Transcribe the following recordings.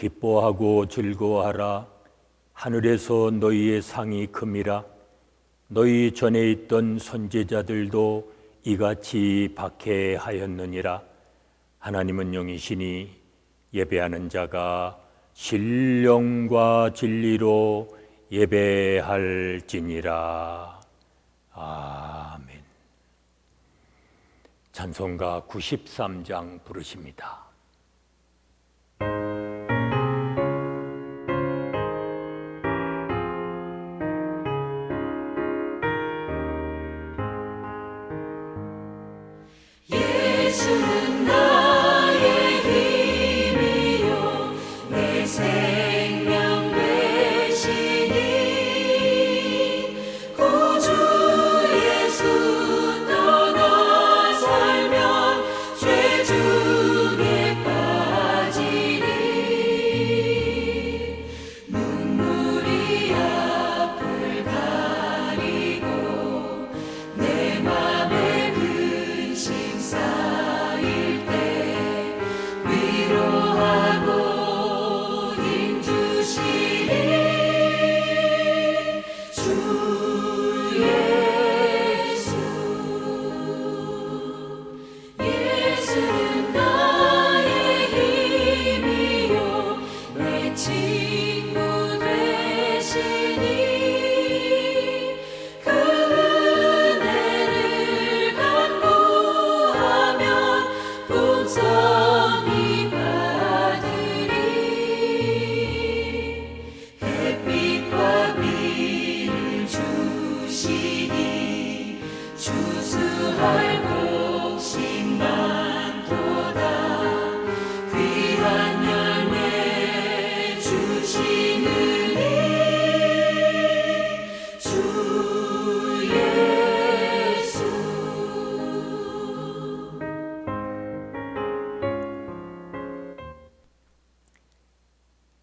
기뻐하고 즐거워하라. 하늘에서 너희의 상이 큼이라. 너희 전에 있던 선지자들도 이같이 박해하였느니라. 하나님은 영이시니 예배하는 자가 신령과 진리로 예배할지니라. 아멘. 찬송가 93장 부르십니다. 예수는 나의 힘이요 내 생명 되시니 구주 예수 떠나 살면 죄 중에 빠지니 눈물이 앞을 가리고 내 맘에 근심 쌓일 때 위로하고 힘 주시니 주 예수. 예수는 나의 힘이요 내 친구 되시니 그 은혜를 간구하면 풍성히 받으리. 햇빛과 비를 주시니 추수할 곡식 많도다. 귀한 열매 주시느니 주 예수.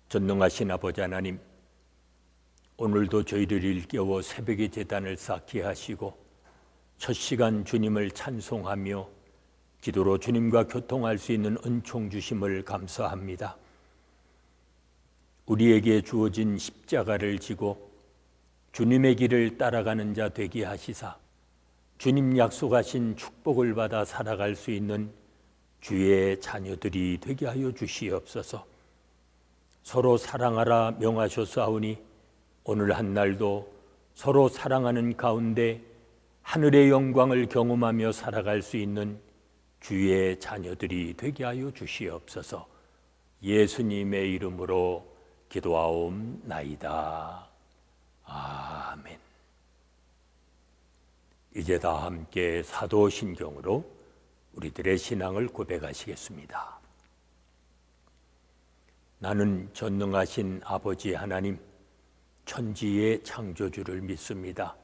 전능하신 아버지 하나님, 오늘도 저희를 일깨워 새벽의 제단을 쌓게 하시고 첫 시간 주님을 찬송하며 기도로 주님과 교통할 수 있는 은총 주심을 감사합니다. 우리에게 주어진 십자가를 지고 주님의 길을 따라가는 자 되게 하시사 주님 약속하신 축복을 받아 살아갈 수 있는 주의 자녀들이 되게 하여 주시옵소서. 서로 사랑하라 명하셨사오니 오늘 한날도 서로 사랑하는 가운데 하늘의 영광을 경험하며 살아갈 수 있는 주의 자녀들이 되게 하여 주시옵소서. 예수님의 이름으로 기도하옵나이다. 아멘. 이제 다 함께 사도신경으로 우리들의 신앙을 고백하시겠습니다. 나는 전능하신 아버지 하나님, 천지의 창조주를 믿습니다.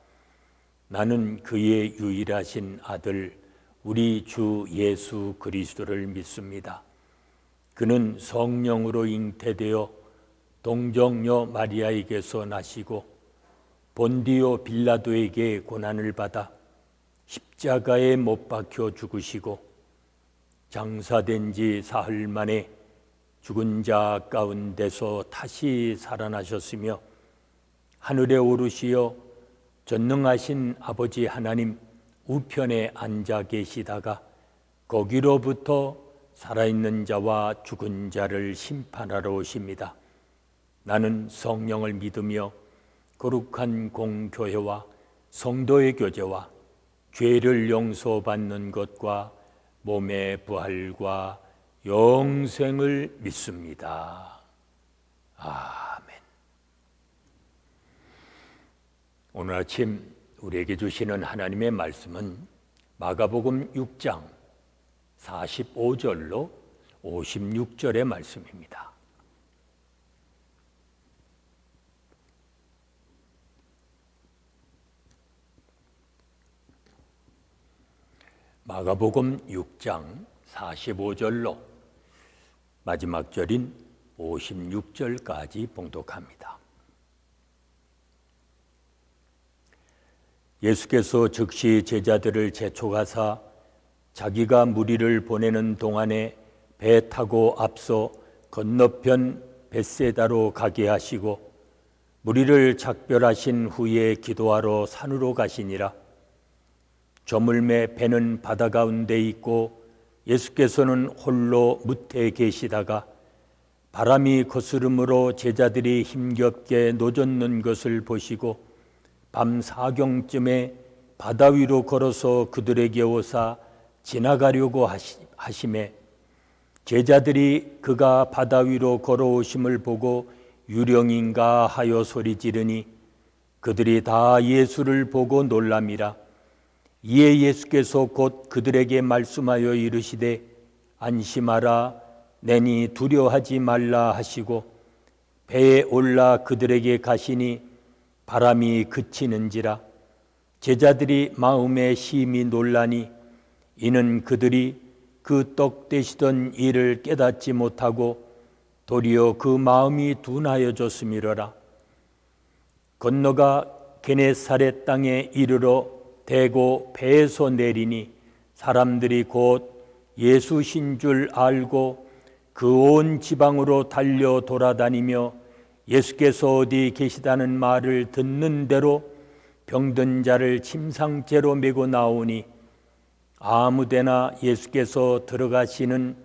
나는 그의 유일하신 아들 우리 주 예수 그리스도를 믿습니다. 그는 성령으로 잉태되어 동정녀 마리아에게서 나시고 본디오 빌라도에게 고난을 받아 십자가에 못 박혀 죽으시고 장사된 지 사흘 만에 죽은 자 가운데서 다시 살아나셨으며 하늘에 오르시어 전능하신 아버지 하나님 우편에 앉아 계시다가 거기로부터 살아있는 자와 죽은 자를 심판하러 오십니다. 나는 성령을 믿으며 거룩한 공교회와 성도의 교제와 죄를 용서받는 것과 몸의 부활과 영생을 믿습니다. 아멘. 오늘 아침 우리에게 주시는 하나님의 말씀은 마가복음 6장 45절로 56절의 말씀입니다. 마가복음 6장 45절로 마지막 절인 56절까지 봉독합니다. 예수께서 즉시 제자들을 재촉하사 자기가 무리를 보내는 동안에 배 타고 앞서 건너편 벳세다로 가게 하시고 무리를 작별하신 후에 기도하러 산으로 가시니라. 저물매 배는 바다 가운데 있고 예수께서는 홀로 무태에 계시다가 바람이 거스름으로 제자들이 힘겹게 노젓는 것을 보시고 밤 사경쯤에 바다 위로 걸어서 그들에게 오사 지나가려고 하시매 제자들이 그가 바다 위로 걸어오심을 보고 유령인가 하여 소리 지르니 그들이 다 예수를 보고 놀람이라. 이에 예수께서 곧 그들에게 말씀하여 이르시되 안심하라 내니 두려워하지 말라 하시고 배에 올라 그들에게 가시니 바람이 그치는지라. 제자들이 마음에 심히 놀라니 이는 그들이 그 떡 되시던 일을 깨닫지 못하고 도리어 그 마음이 둔하여졌음이로라. 건너가 게네사렛 땅에 이르러 대고 배에서 내리니 사람들이 곧 예수신 줄 알고 그 온 지방으로 달려 돌아다니며 예수께서 어디 계시다는 말을 듣는 대로 병든 자를 침상째로 메고 나오니 아무데나 예수께서 들어가시는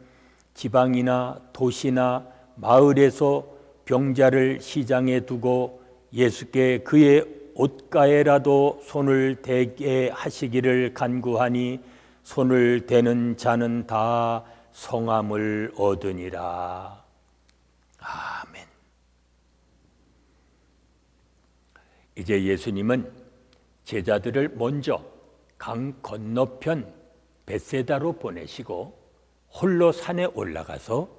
지방이나 도시나 마을에서 병자를 시장에 두고 예수께 그의 옷가에라도 손을 대게 하시기를 간구하니 손을 대는 자는 다 성함을 얻으니라. 아멘. 이제 예수님은 제자들을 먼저 강 건너편 벳세다로 보내시고 홀로 산에 올라가서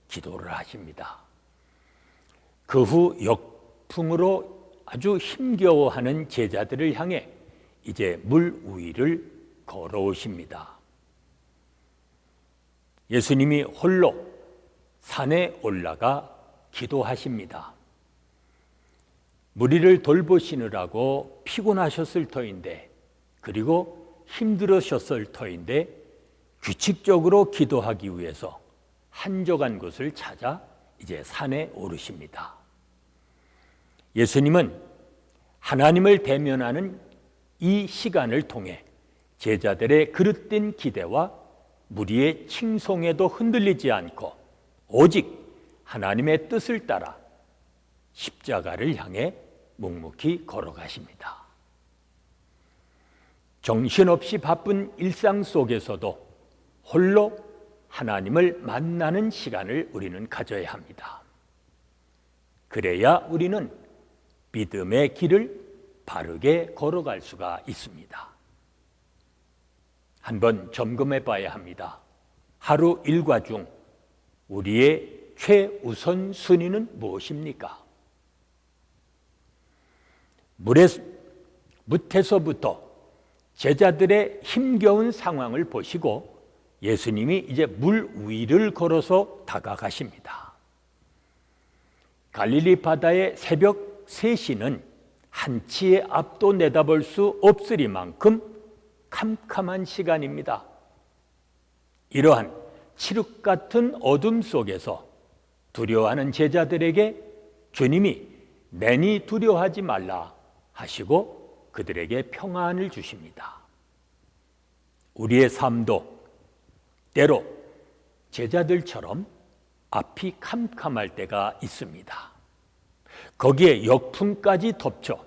기도를 하십니다. 그 후 역풍으로 아주 힘겨워하는 제자들을 향해 이제 물 위를 걸어오십니다. 예수님이 홀로 산에 올라가 기도하십니다. 무리를 돌보시느라고 피곤하셨을 터인데 그리고 힘들으셨을 터인데 규칙적으로 기도하기 위해서 한적한 곳을 찾아 이제 산에 오르십니다. 예수님은 하나님을 대면하는 이 시간을 통해 제자들의 그릇된 기대와 무리의 칭송에도 흔들리지 않고 오직 하나님의 뜻을 따라 십자가를 향해 묵묵히 걸어가십니다. 정신없이 바쁜 일상 속에서도 홀로 하나님을 만나는 시간을 우리는 가져야 합니다. 그래야 우리는 믿음의 길을 바르게 걸어갈 수가 있습니다. 한번 점검해 봐야 합니다. 하루 일과 중 우리의 최우선 순위는 무엇입니까? 무태서부터 제자들의 힘겨운 상황을 보시고 예수님이 이제 물 위를 걸어서 다가가십니다. 갈릴리 바다의 새벽 3시는 한치의 앞도 내다볼 수 없으리만큼 캄캄한 시간입니다. 이러한 칠흑 같은 어둠 속에서 두려워하는 제자들에게 주님이 내니 두려워하지 말라 하시고 그들에게 평안을 주십니다. 우리의 삶도 때로 제자들처럼 앞이 캄캄할 때가 있습니다. 거기에 역풍까지 덮쳐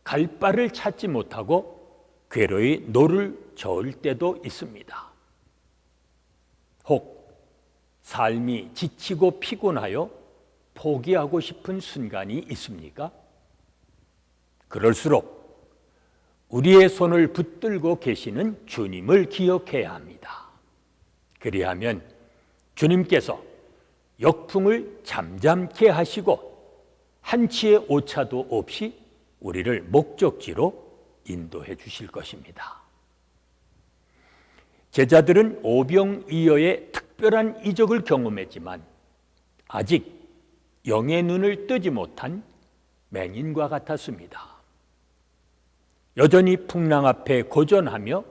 갈 바를 찾지 못하고 괴로이 노를 저을 때도 있습니다. 혹 삶이 지치고 피곤하여 포기하고 싶은 순간이 있습니까? 그럴수록 우리의 손을 붙들고 계시는 주님을 기억해야 합니다. 그리하면 주님께서 역풍을 잠잠케 하시고 한치의 오차도 없이 우리를 목적지로 인도해 주실 것입니다. 제자들은 오병이어의 특별한 이적을 경험했지만 아직 영의 눈을 뜨지 못한 맹인과 같았습니다. 여전히 풍랑 앞에 고전하며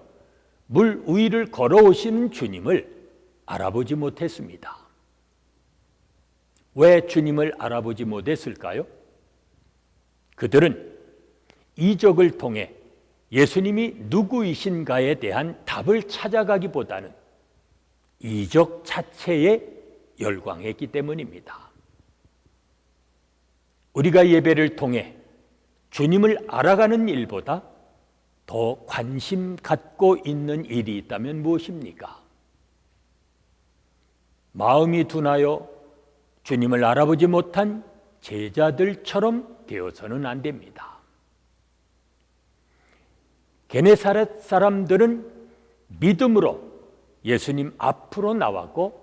물 위를 걸어오시는 주님을 알아보지 못했습니다. 왜 주님을 알아보지 못했을까요? 그들은 이적을 통해 예수님이 누구이신가에 대한 답을 찾아가기보다는 이적 자체에 열광했기 때문입니다. 우리가 예배를 통해 주님을 알아가는 일보다 더 관심 갖고 있는 일이 있다면 무엇입니까? 마음이 둔하여 주님을 알아보지 못한 제자들처럼 되어서는 안 됩니다. 게네사렛 사람들은 믿음으로 예수님 앞으로 나왔고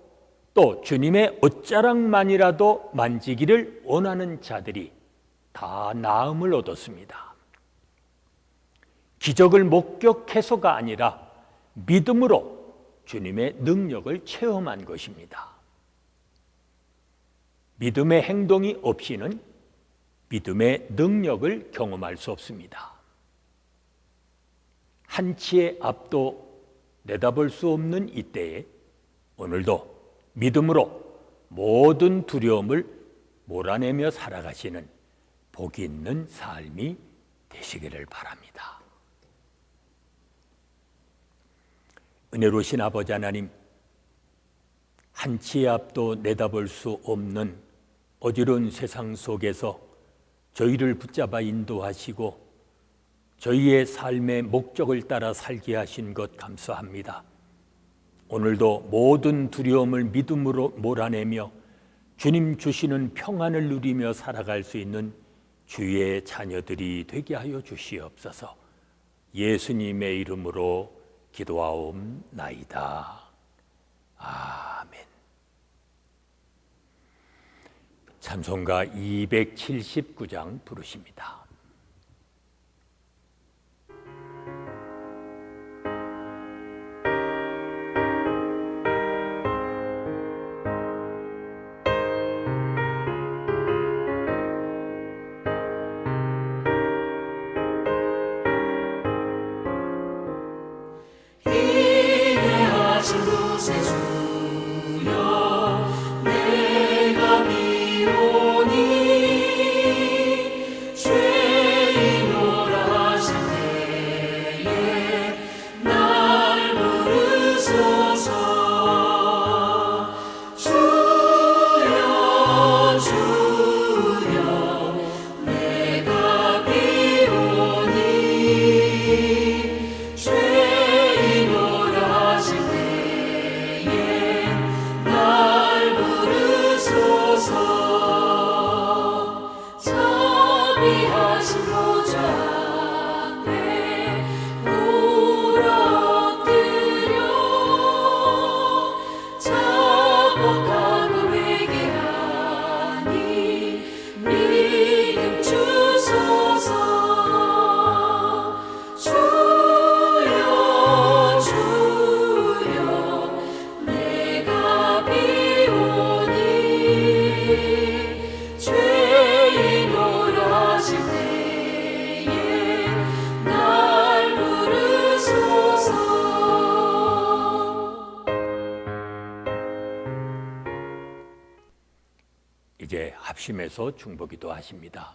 또 주님의 옷자락만이라도 만지기를 원하는 자들이 다 나음을 얻었습니다. 기적을 목격해서가 아니라 믿음으로 주님의 능력을 체험한 것입니다. 믿음의 행동이 없이는 믿음의 능력을 경험할 수 없습니다. 한치의 앞도 내다볼 수 없는 이때에 오늘도 믿음으로 모든 두려움을 몰아내며 살아가시는 복이 있는 삶이 되시기를 바랍니다. 은혜로우신 아버지 하나님, 한치의 앞도 내다볼 수 없는 어지러운 세상 속에서 저희를 붙잡아 인도하시고 저희의 삶의 목적을 따라 살게 하신 것 감사합니다. 오늘도 모든 두려움을 믿음으로 몰아내며 주님 주시는 평안을 누리며 살아갈 수 있는 주의 자녀들이 되게 하여 주시옵소서. 예수님의 이름으로 기도하옵나이다. 아멘. 찬송가 279장 부르십니다. 이제 합심해서 중보기도 하십니다.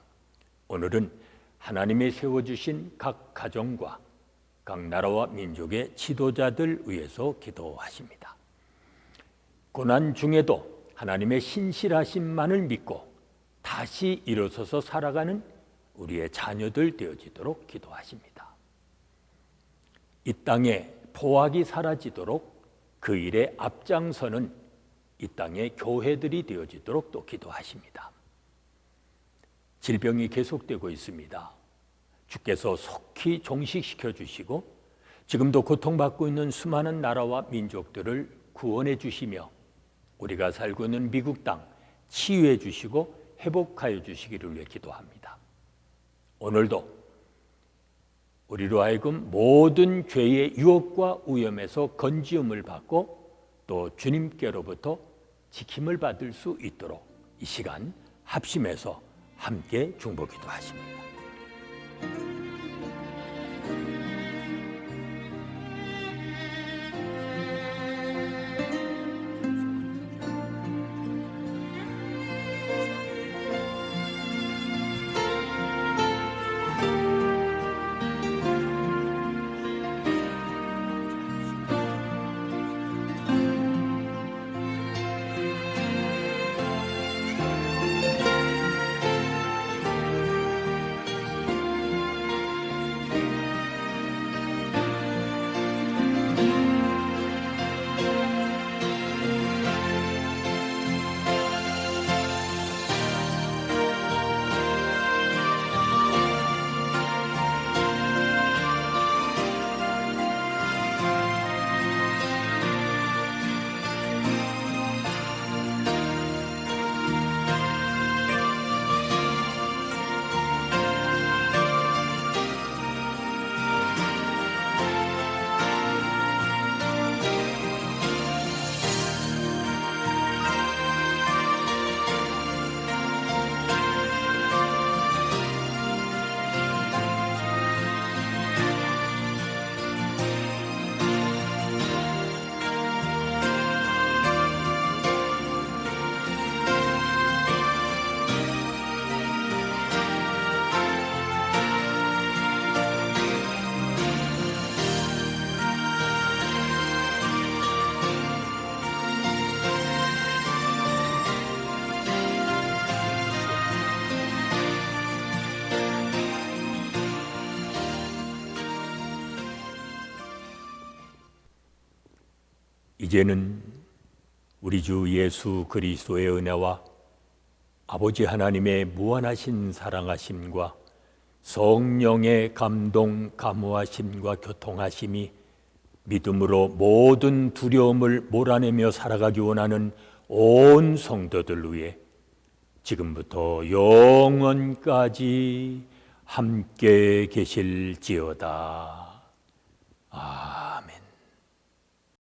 오늘은 하나님이 세워주신 각 가정과 각 나라와 민족의 지도자들 위해서 기도하십니다. 고난 중에도 하나님의 신실하심만을 믿고 다시 일어서서 살아가는 우리의 자녀들 되어지도록 기도하십니다. 이 땅에 포악이 사라지도록 그 일에 앞장서는 이 땅의 교회들이 되어지도록 또 기도하십니다. 질병이 계속되고 있습니다. 주께서 속히 종식시켜 주시고 지금도 고통받고 있는 수많은 나라와 민족들을 구원해 주시며 우리가 살고 있는 미국 땅 치유해 주시고 회복하여 주시기를 위해 기도합니다. 오늘도 우리로 하여금 모든 죄의 유혹과 위험에서 건지음을 받고 또 주님께로부터 지킴을 받을 수 있도록 이 시간 합심해서 함께 중보기도 하십니다. 이제는 우리 주 예수 그리스도의 은혜와 아버지 하나님의 무한하신 사랑하심과 성령의 감동, 감화심과 교통하심이 믿음으로 모든 두려움을 몰아내며 살아가기 원하는 온 성도들 위해 지금부터 영원까지 함께 계실지어다. 아멘.